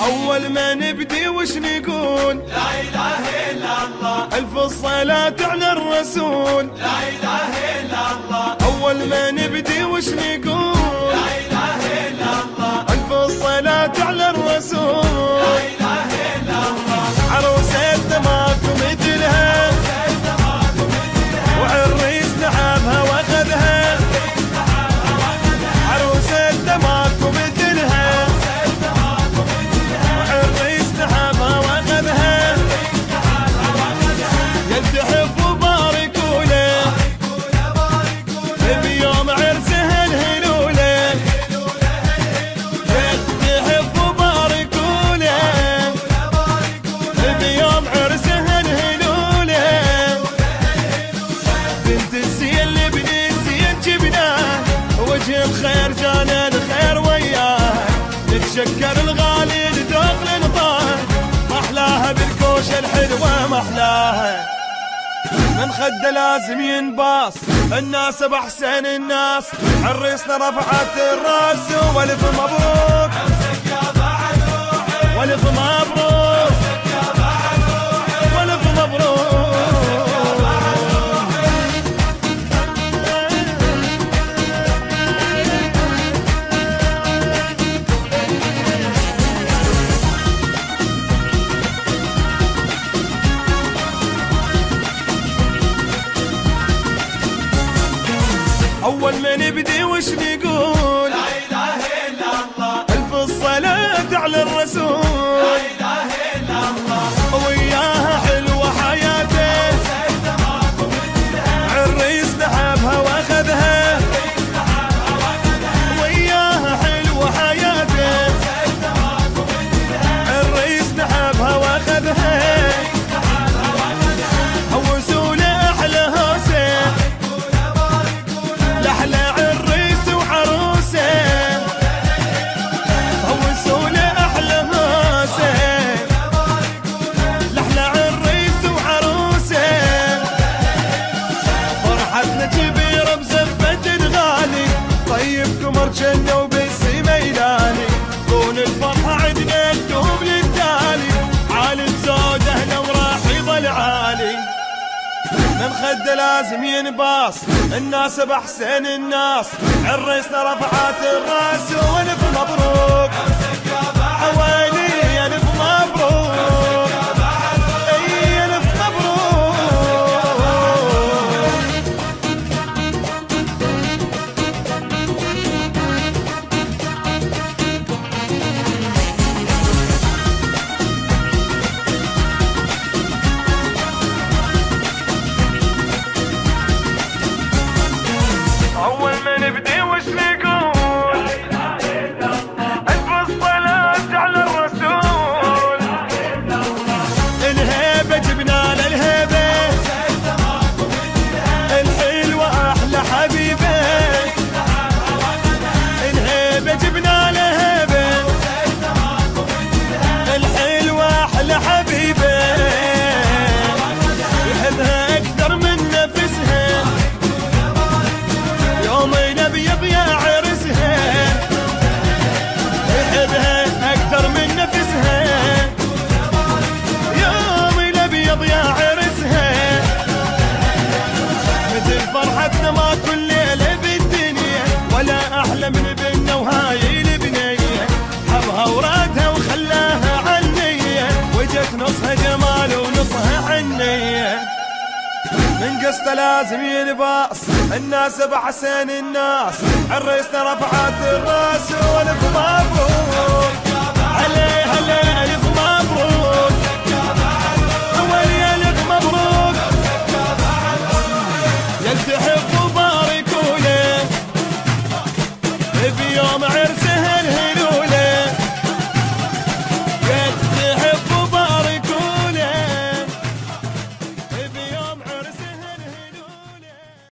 أول ما نبدي وش نقول؟ لا إله إلا الله. ألف الصلاة على الرسول. لا إله إلا الله. أول ما نبدي وش نقول؟ لا إله إلا الله. ألف الصلاة على الرسول. لا إله إلا الله. عروستنا ماكو مثلها، وعريس نحبها واخذها. عروستنا ماكو مثلها، وعريس نحبها واخذها. يا تحب باركوا له بيوم عرسها الهلوله. يا تحب باركوا له بيوم عرسها الهلوله. بنت الزين لابن الزين جبناه، وجه الخير جانا الخير وياه. نتشكر الغالي لذوق لنطاه، محلاها بالكوشه الحلوه محلاها. من خده لازم ينباص، الناس باحسن الناس. عريسنا رفعت الراس، والف مبروك والف مبروك والف مبروك. أول ما نبدي وش نقول؟ لا إله إلا الله. ألف الصلاة على الرسول. لا إله إلا الله. وياها حلوة حياته، عريس نحبها واخذها. وياها حلوة حياته، عريس نحبها واخذها. هوسوا له أحلى هوسه، لأحلى عريس وعروسه. هوسوا له أحلى هوسه، لأحلى عريس وعروسه. فرحتنا كبيرة بزفة الغالي، طيب قمر جنة وبسي ميلاني. طول الفرحة عدنا تدوم للتالي، عالي الزود أهلا وراح يظل عالي. من خده لازم ينباص، الناس باحسن الناس. عريسنا رفعت الراس، والف مبروك حوالي الف مبروك. اي الف مبروك. أول ما نبدي وش نقول؟ ألف الصلاة على الرسول. الهيبة جبنا للهيبة، الحلوة أحلى حبيبة. الهيبة جبنا لهيبة، الحلوة أحلى حبيبة. يحبها أكثر من نفسها، يومين ابيض يا عرسها. يحبها اكثر من نفسها، يومين ابيض يا عرسها. مثل فرحتنا ما كل ليله بالدنيا، ولا احلى من بنا وهاي البنيه. حبها ورادها وخلاها عنيه، وجت نصها جمال ونصها حنيه. من قصته لازم ينباص، الناس باحسن الناس. عريسنا رفعت الراس، والف مبروك عليه عليه.